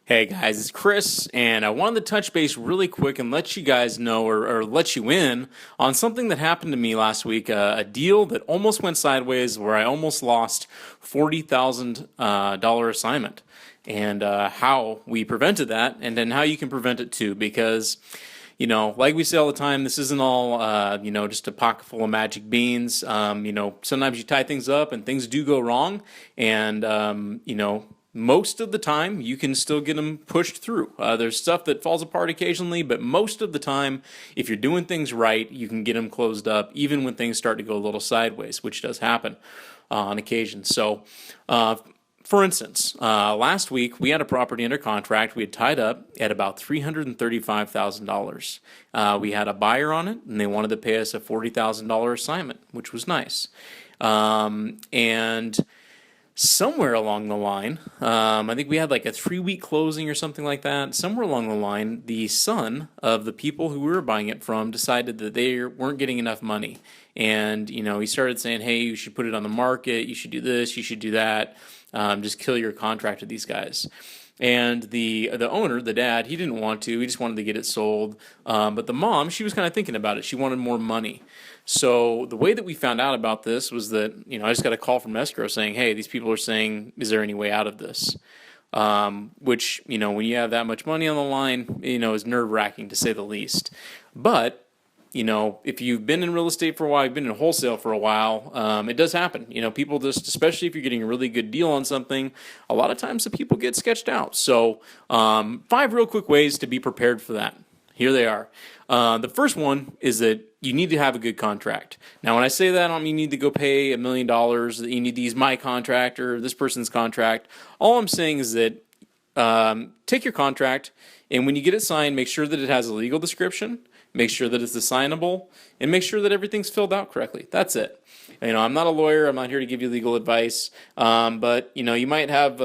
Hey guys, it's Chris, and I wanted to touch base really quick and let you guys know or let you in on something that happened to me last week. A deal that almost went sideways where I almost lost $40,000 assignment, and how we prevented that, and then how you can prevent it too. Because, like we say all the time, this isn't all, just a pocket full of magic beans. Sometimes you tie things up and things do go wrong, and, most of the time you can still get them pushed through. There's stuff that falls apart occasionally, but most of the time, if you're doing things right, you can get them closed up, even when things start to go a little sideways, which does happen on occasion. So, for instance, last week we had a property under contract. We had tied up at about $335,000. We had a buyer on it, and they wanted to pay us a $40,000 assignment, which was nice. And somewhere along the line, I think we had like a 3-week closing or something like that. Somewhere along the line, the son of the people who we were buying it from decided that they weren't getting enough money. And, he started saying, hey, you should put it on the market. You should do this. You should do that. Just kill your contract with these guys. And the owner, the dad, he didn't want to. He just wanted to get it sold. But the mom, she was kind of thinking about it. She wanted more money. So the way that we found out about this was that, I just got a call from escrow saying, hey, these people are saying, is there any way out of this? Which, when you have that much money on the line, is nerve-wracking to say the least. But, if you've been in real estate for a while, you've been in wholesale for a while, it does happen. People just, especially if you're getting a really good deal on something, a lot of times the people get sketched out. So 5 real quick ways to be prepared for that. Here they are. The first one is that you need to have a good contract. Now, when I say that, I don't mean you need to go pay $1 million, that you need to use my contract or this person's contract. All I'm saying is that take your contract, and when you get it signed, make sure that it has a legal description, make sure that it's assignable, and make sure that everything's filled out correctly. That's it. I'm not a lawyer. I'm not here to give you legal advice. But, you might have...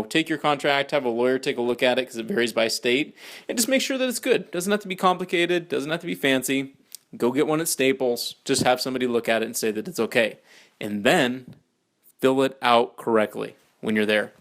take your contract, have a lawyer take a look at it because it varies by state, and just make sure that it's good. Doesn't have to be complicated, doesn't have to be fancy. Go get one at Staples, just have somebody look at it and say that it's okay. And then fill it out correctly when you're there.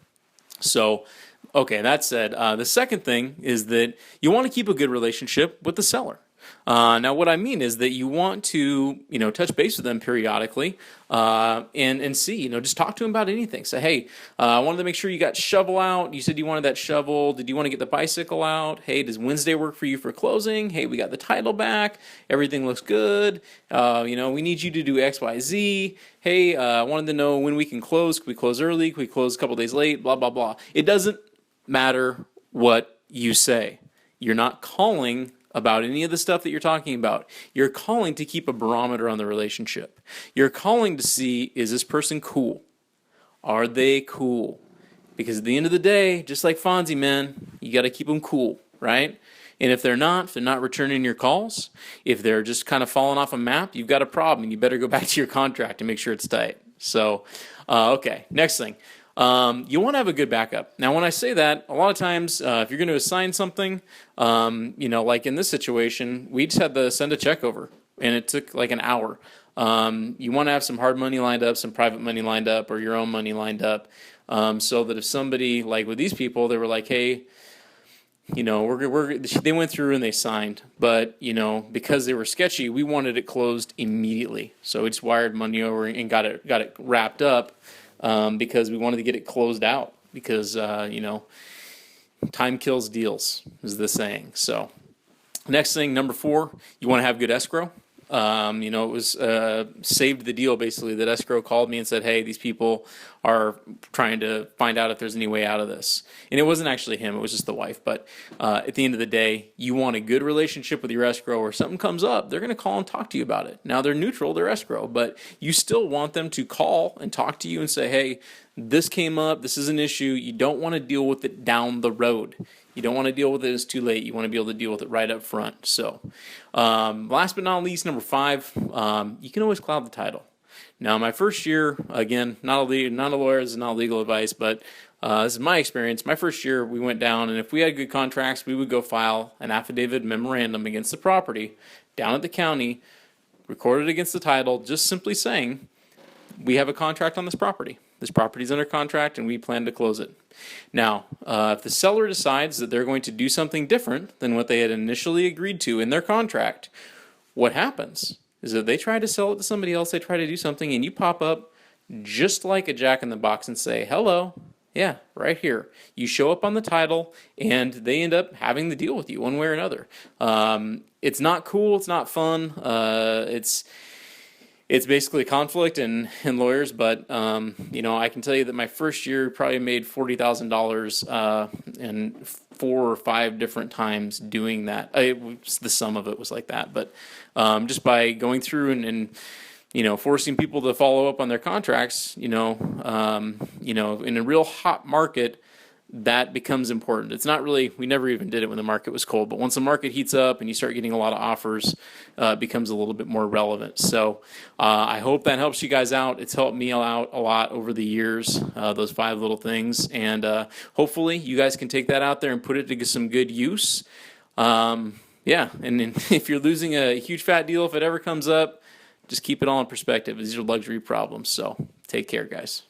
So, okay, that said, the second thing is that you want to keep a good relationship with the seller. Now, what I mean is that you want to, touch base with them periodically and see, just talk to them about anything. Say, hey, I wanted to make sure you got shovel out. You said you wanted that shovel. Did you want to get the bicycle out? Hey, does Wednesday work for you for closing? Hey, we got the title back. Everything looks good. We need you to do X, Y, Z. Hey, I wanted to know when we can close. Can we close early? Can we close a couple days late? Blah, blah, blah. It doesn't matter what you say. You're not calling about any of the stuff that you're talking about. You're calling to keep a barometer on the relationship. You're calling to see, is this person cool? Are they cool? Because at the end of the day, just like Fonzie, man, you got to keep them cool, right? And if they're not returning your calls, if they're just kind of falling off a map, you've got a problem, and you better go back to your contract and make sure it's tight. So, okay, next thing. You want to have a good backup. Now, when I say that, a lot of times, if you're going to assign something, like in this situation, we just had to send a check over, and it took like an hour. You want to have some hard money lined up, some private money lined up, or your own money lined up, so that if somebody, like with these people, they were like, hey, they went through and they signed, but, because they were sketchy, we wanted it closed immediately. So we just wired money over and got it wrapped up. Because we wanted to get it closed out because, time kills deals is the saying. So next thing, number 4, you want to have good escrow. It was saved the deal basically that escrow called me and said, hey, these people are trying to find out if there's any way out of this. And it wasn't actually him, it was just the wife. But at the end of the day, you want a good relationship with your escrow, or something comes up, they're going to call and talk to you about it. Now, they're neutral, they're escrow, but you still want them to call and talk to you and say, hey, this came up, this is an issue. You don't want to deal with it down the road. You don't want to deal with it as too late. You want to be able to deal with it right up front. So, last but not least, number 5, you can always cloud the title. Now, my first year, again, not a lawyer, this is not legal advice, but this is my experience. My first year, we went down, and if we had good contracts, we would go file an affidavit memorandum against the property down at the county, recorded against the title, just simply saying, we have a contract on this property. this property's under contract and we plan to close it. Now, if the seller decides that they're going to do something different than what they had initially agreed to in their contract, what happens is that they try to sell it to somebody else, they try to do something, and you pop up just like a jack in the box and say, hello, yeah, right here. You show up on the title, and they end up having to deal with you one way or another. It's not cool. It's not fun. It's basically conflict in lawyers, but I can tell you that my first year probably made $40,000 and 4 or 5 different times doing that. The sum of it was like that, but just by going through and forcing people to follow up on their contracts, in a real hot market, that becomes important. It's not really, we never even did it when the market was cold, but once the market heats up and you start getting a lot of offers, it becomes a little bit more relevant. So I hope that helps you guys out. It's helped me out a lot over the years, those 5 little things. And hopefully you guys can take that out there and put it to some good use. And if you're losing a huge fat deal, if it ever comes up, just keep it all in perspective. These are luxury problems. So take care, guys.